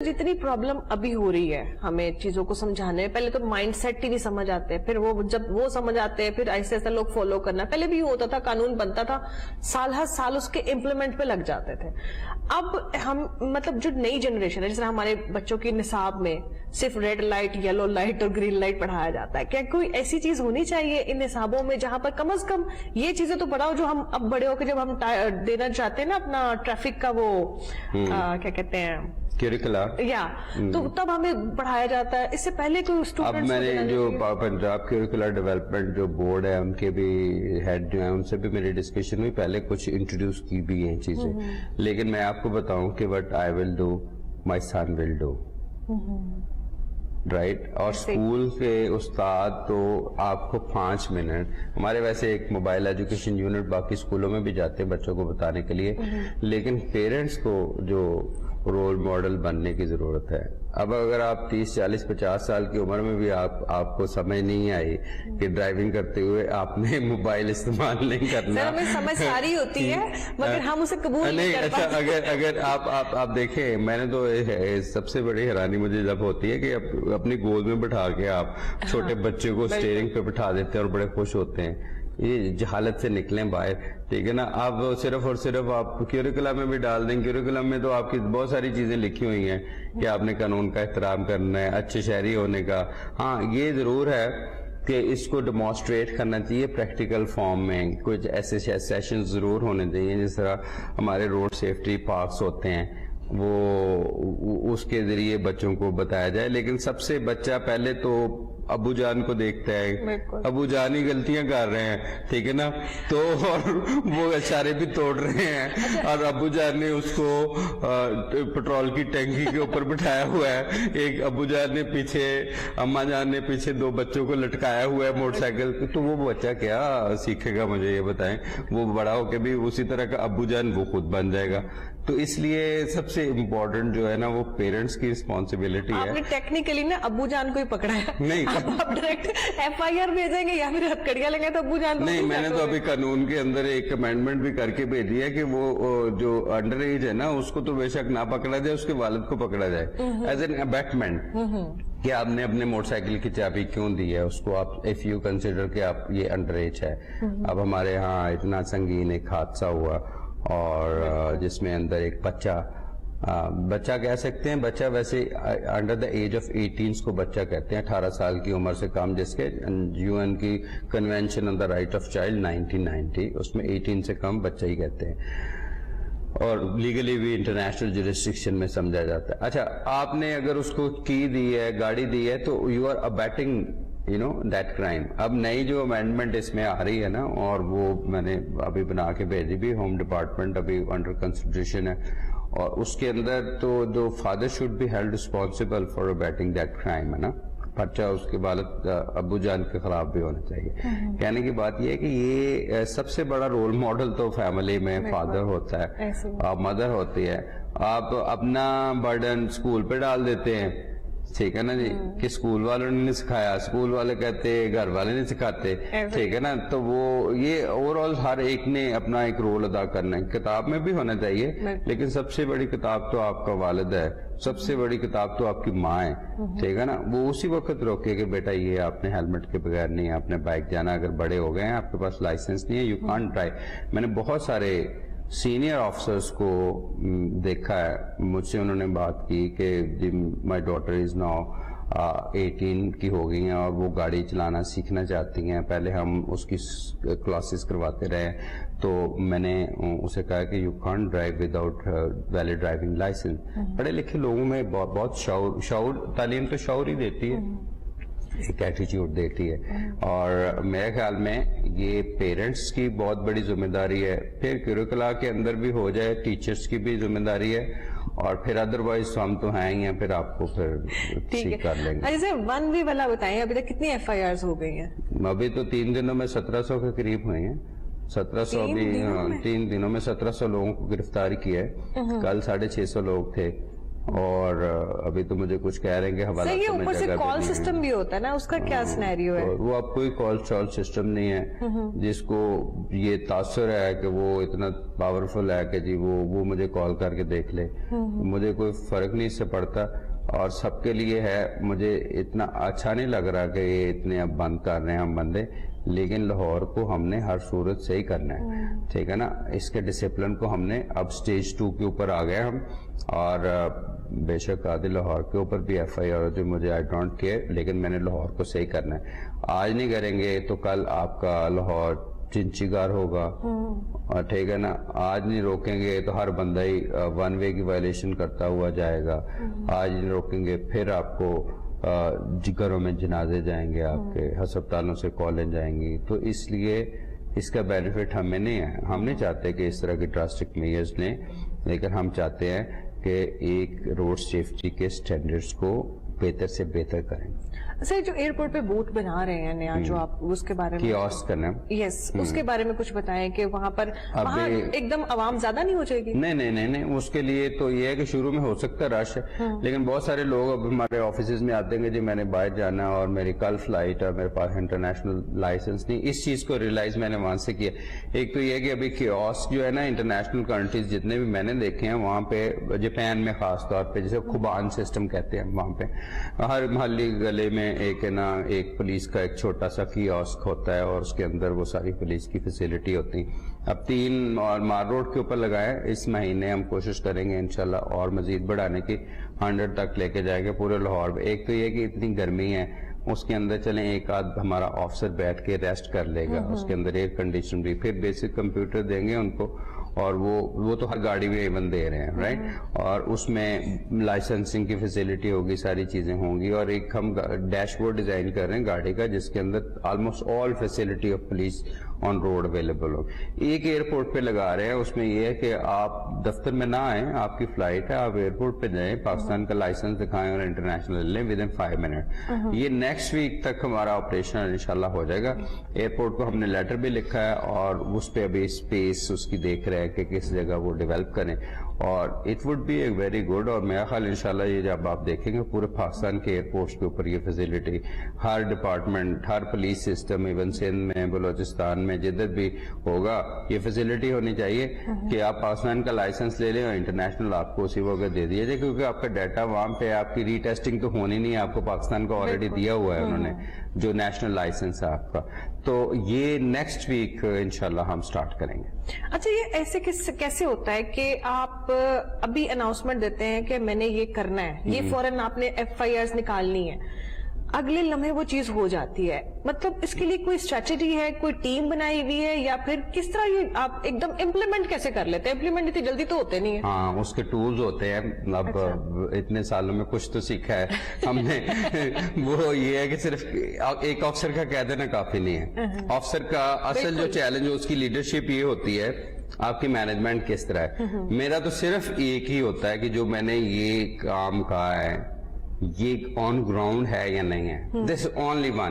जितनी प्रॉब्लम अभी हो रही है हमें चीजों को समझाने में, पहले तो माइंड सेट ही नहीं समझ आते, फिर वो जब वो समझ आते हैं फिर ऐसे ऐसा लोग फॉलो करना। पहले भी होता था, कानून बनता था, साल हर साल उसके इम्प्लीमेंट पे लग जाते थे। अब हम मतलब जो नई जनरेशन है, जैसे हमारे बच्चों की निसाब में सिर्फ रेड लाइट, येलो लाइट और ग्रीन लाइट पढ़ाया जाता है, क्या कोई ऐसी चीज होनी चाहिए इन निसाबों में जहां पर कम से कम ये चीजें तो पढ़ाओ जो हम अब बड़े होकर जब हम देना चाहते हैं ना अपना ट्रैफिक का वो क्या कहते हैं करिकुला, या तो तब हमें पढ़ाया जाता है। इससे पहले कोई स्टूडेंट, अब मैंने जो पंजाब करिकुलर डेवलपमेंट जो बोर्ड है उनके भी हेड जो है उनसे भी मेरी डिस्कशन हुई, पहले कुछ इंट्रोड्यूस की भी हैं चीजें, लेकिन मैं आपको बताऊं कि what I will do my son will do, right. और स्कूल के उस्ताद तो आपको 5 मिनट, हमारे वैसे एक मोबाइल एजुकेशन यूनिट बाकी स्कूलों में भी जाते हैं बच्चों को बताने के लिए, लेकिन पेरेंट्स को जो रोल मॉडल बनने की जरूरत है। अब अगर आप 30, 40, 50 साल की उम्र में भी आपको समझ नहीं आई कि ड्राइविंग करते हुए आपने मोबाइल इस्तेमाल नहीं करना, सर हमें समझ सारी होती है मगर हम उसे कबूल नहीं कर पाते। अच्छा, अगर आप देखें, मैंने तो सबसे बड़ी हैरानी मुझे जब होती है कि अपनी गोद में बैठा के आप छोटे बच्चे को स्टीयरिंग पे बैठा देते हैं और बड़े खुश होते हैं। ये जहालत से निकलें बाहर, ठीक है ना। आप सिर्फ और सिर्फ आप करिकुलम में भी डाल दें, करिकुलम में तो आपकी बहुत सारी चीजें लिखी हुई हैं कि आपने कानून का एहतराम करना है, अच्छे शहरी होने का। हाँ, ये जरूर है कि इसको डेमोन्स्ट्रेट करना चाहिए प्रैक्टिकल फॉर्म में, कुछ ऐसे सेशन जरूर होने चाहिए, जिस तरह हमारे रोड सेफ्टी पार्क्स होते हैं वो उसके जरिए बच्चों को बताया जाए। लेकिन सबसे बच्चा पहले तो अबू जान को देखता है, अबू जान ही गलतियां कर रहे हैं, ठीक है ना, तो और वो इशारे भी तोड़ रहे हैं और अबू जान ने उसको पेट्रोल की टंकी के ऊपर बिठाया हुआ है, एक अबू जान ने पीछे, अम्मा जान ने पीछे 2 बच्चों को लटकाया हुआ है मोटरसाइकिल। तो वो बच्चा क्या सीखेगा, मुझे ये बताएं। वो बड़ा होकर भी उसी तरह का अबू जान वो खुद बन जाएगा। तो इसलिए सबसे इम्पोर्टेंट जो है ना वो पेरेंट्स की रिस्पॉन्सिबिलिटी है। आपने टेक्निकली ना अबू जान को ही पकड़ा है, नहीं आप डायरेक्ट FIR भेजेंगे या फिर हथकड़ियां लेंगे तो अबू जान नहीं, मैंने तो अभी कानून के अंदर एक अमेंडमेंट भी करके भेजी है कि वो जो अंडर एज है ना उसको तो बेशक ना पकड़ा जाए, उसके वालिद को पकड़ा जाए एज एन अबैटमेंट कि आपने अपने मोटरसाइकिल की चाबी क्यों दी है उसको, आप इफ यू कंसिडर कि आप ये अंडर एज है। अब हमारे यहाँ इतना संगीन एक हादसा हुआ और जिसमें अंदर एक बच्चा कह सकते हैं, बच्चा वैसे अंडर द एज ऑफ 18 को बच्चा कहते हैं, 18 साल की उम्र से कम, जिसके UN की convention on the right of child 1990 उसमें 18 से कम बच्चा ही कहते हैं और लीगली भी इंटरनेशनल जुरिस्डिक्शन में समझा जाता है। अच्छा, आपने अगर उसको की दी है, गाड़ी दी है, तो यू आर अबैटिंग दैट क्राइम। अब नई जो अमेंडमेंट इसमें आ रही है ना, और वो मैंने अभी बना के भेजी भी, होम डिपार्टमेंट अभी अंडर कंसिडरेशन है, और उसके अंदर तो जो father should be held responsible for abetting that crime है ना, पर्चा उसके वालिद अबू जान के खिलाफ भी होना चाहिए। कहने की बात यह है कि ये सबसे बड़ा रोल मॉडल तो फैमिली में फादर होता है और मदर होती है। आप अपना बर्डन स्कूल पे डाल देते हैं, ठीक है ना जी, कि स्कूल वालों ने नहीं सिखाया, स्कूल वाले कहते घर वाले नहीं सिखाते, ठीक है ना। तो वो ये ओवरऑल हर एक ने अपना एक रोल अदा करना है, किताब में भी होना चाहिए, लेकिन सबसे बड़ी किताब तो आपका वालिद है, सबसे बड़ी किताब तो आपकी माँ है, ठीक है ना। वो उसी वक्त रोके कि बेटा ये आपने हेलमेट के बगैर नहीं आपने बाइक जाना, अगर बड़े हो गए हैं आपके पास लाइसेंस नहीं है, यू कांट ड्राइव। मैंने बहुत सारे सीनियर ऑफिसर्स को देखा है, मुझसे उन्होंने बात की कि माय डॉटर इज नाउ 18 की हो गई हैं और वो गाड़ी चलाना सीखना चाहती हैं, पहले हम उसकी क्लासेस करवाते रहे, तो मैंने उसे कहा कि you can't drive without valid driving licence. पढ़े लिखे लोगों में बहुत शाऊर, तालीम तो शाऊर ही देती है, एक एटीट्यूड देती है, और मेरे ख्याल में ये पेरेंट्स की बहुत बड़ी जिम्मेदारी है। फिर करिकुला के अंदर भी हो जाए, टीचर्स की भी जिम्मेदारी है, और फिर अदरवाइज हम तो हैं ही हैं, फिर आपको फिर ठीक कर लेंगे। अच्छा, 1V वाला बताएं, अभी तक कितनी FIRs हो गई हैं? अभी तो 3 दिनों में 1700 के करीब हुए हैं, 1700 अभी 3 दिनों में 1700 लोगों को गिरफ्तार किया है, कल 650 लोग थे اور ابھی تو مجھے کچھ کہہ رہے ہیں کہ حوالہ صحیح ہے، اوپر سے کال سسٹم بھی ہوتا ہے نا، اس کا کیا سینیریو ہے؟ وہ اب کوئی کال شال سسٹم نہیں ہے جس کو یہ تاثر ہے کہ وہ اتنا پاورفل ہے کہ جی وہ مجھے کال کر کے دیکھ لے. مجھے کوئی فرق نہیں اس سے پڑتا اور سب کے لیے ہے. مجھے اتنا اچھا نہیں لگ رہا کہ یہ اتنے اب بند کر رہے ہیں ہم بندے، لیکن لاہور کو ہم نے ہر صورت سے ہی کرنا ہے، ٹھیک ہے نا. اس کے ڈسپلن کو ہم نے اب سٹیج 2 کے اوپر آ گئے ہم، اور بے شک آدھی لاہور کے اوپر بھی ایف آئی آر جو مجھے آئی ڈونٹ کیئر، لیکن میں نے لاہور کو صحیح کرنا ہے. آج نہیں کریں گے تو کل آپ کا لاہور چنچی گار ہوگا، اور ٹھیک ہے نا. آج نہیں روکیں گے تو ہر بندہ ہی 1 وے کی وائلیشن کرتا ہوا جائے گا. آج نہیں روکیں گے پھر آپ کو گھروں میں جنازے جائیں گے، آپ کے ہسپتالوں سے کالیں جائیں گی. تو اس لیے اس کا بینیفٹ ہمیں نہیں ہے. ہم نہیں چاہتے کہ اس طرح کی ڈراسٹک میئرز لیں، لیکن ہم چاہتے ہیں کہ ایک روڈ سیفٹی کے سٹینڈرڈز کو بہتر سے بہتر کریں. سر جو ایئرپورٹ پہ بوٹ بنا رہے ہیں نیا، جو آپ اس کے بارے میں کیوسک کرنا، یس اس کے بارے میں کچھ بتائیں کہ وہاں پر ایک دم عوام زیادہ نہیں ہو جائے گی؟ نہیں، اس کے لیے تو یہ ہے کہ شروع میں ہو سکتا ہے رش، لیکن بہت سارے لوگ اب ہمارے آفیسز میں آتے ہیں کہ جی میں نے باہر جانا اور میری کل فلائٹ ہے، میرے پاس انٹرنیشنل لائسنس نہیں. اس چیز کو ریئلائز میں نے وہاں سے کیا. ایک تو یہ کہ ابھی کیوسک جو ہے نا انٹرنیشنل کنٹریز جتنے بھی میں نے دیکھے ہیں وہاں پہ، جاپان میں خاص طور پہ جیسے خوبان سسٹم کہتے ہیں، وہاں پہ ہر محلی گلے میں ایک ہے نا ایک پولیس کا ایک چھوٹا سا کیوسک ہوتا ہے، اور اس کے اندر وہ ساری پولیس کی فیسلٹی ہوتی. اب 3 اور مار روڈ کے اوپر لگائے. اس مہینے ہم کوشش کریں گے انشاءاللہ اور مزید بڑھانے کی، 100 تک لے کے جائیں گے پورے لاہور میں. ایک تو یہ کہ اتنی گرمی ہے، اس کے اندر چلیں ایک آدھ ہمارا آفیسر بیٹھ کے ریسٹ کر لے گا، اس کے اندر ایئر کنڈیشن بھی، پھر بیسک کمپیوٹر دیں گے ان کو، اور وہ تو ہر گاڑی میں ایون دے رہے ہیں رائٹ. اور اس میں لائسنسنگ کی فیسلٹی ہوگی، ساری چیزیں ہوں گی. اور ایک ہم ڈیش بورڈ ڈیزائن کر رہے ہیں گاڑی کا جس کے اندر almost all facility of police on road available ہو. ایک ایئرپورٹ پہ لگا رہے ہیں، اس میں یہ ہے کہ آپ دفتر میں نہ آئیں، آپ کی فلائٹ ہے، آپ ایئرپورٹ پہ جائیں، پاکستان کا لائسنس دکھائیں اور انٹرنیشنل لیں ود ان 5 منٹ. یہ نیکسٹ ویک تک ہمارا آپریشن انشاءاللہ ہو جائے گا. ایئرپورٹ کو ہم نے لیٹر بھی لکھا ہے اور اس پہ ابھی اسپیس اس کی دیکھ رہے ہیں کہ کس جگہ وہ ڈیولپ کریں، اور it would be a very good. اور میرا خیال انشاءاللہ یہ جب آپ دیکھیں گے پورے پاکستان کے ایئرپورٹس کے اوپر یہ فیسلٹی، ہر ڈپارٹمنٹ، ہر پولیس سسٹم، ایون سندھ میں، بلوچستان میں، جدھر بھی ہوگا یہ فیسلٹی ہونی چاہیے کہ آپ پاکستان کا لائسنس لے لیں اور انٹرنیشنل آپ کو اسی وقت دے دیا جائے، کیونکہ آپ کا ڈیٹا وہاں پہ، آپ کی ری ٹیسٹنگ تو ہونی نہیں ہے، آپ کو پاکستان کا آلریڈی دیا ہوا ہے انہوں نے جو نیشنل لائسنس ہے آپ کا. تو یہ نیکسٹ ویک انشاءاللہ ہم سٹارٹ کریں گے. اچھا، یہ ایسے کیسے ہوتا ہے کہ آپ ابھی اناؤنسمنٹ دیتے ہیں کہ میں نے یہ کرنا ہے، یہ فوراً آپ نے ایف آئی آرز نکالنی ہے، اگلے لمحے وہ چیز ہو جاتی ہے؟ مطلب اس کے لیے کوئی اسٹریٹجی ہے، کوئی ٹیم بنائی ہوئی ہے، یا پھر کس طرح یہ آپ ایک دم امپلیمنٹ کیسے کر لیتے ہیں؟ امپلیمنٹ اتنی جلدی تو ہوتے نہیں ہے. ہاں، اس کے ٹولز ہوتے ہیں. اب اتنے سالوں میں کچھ تو سیکھا ہے ہم نے. وہ یہ ہے کہ صرف ایک افسر کا کہہ دینا کافی نہیں ہے. افسر کا اصل جو چیلنج اس کی لیڈرشپ یہ ہوتی ہے، آپ کی مینجمنٹ کس طرح ہے. میرا تو صرف ایک ہی ہوتا ہے کہ جو میں نے یہ کام کہا ہے یہ آن گراؤنڈ ہے یا نہیں ہے. This only one.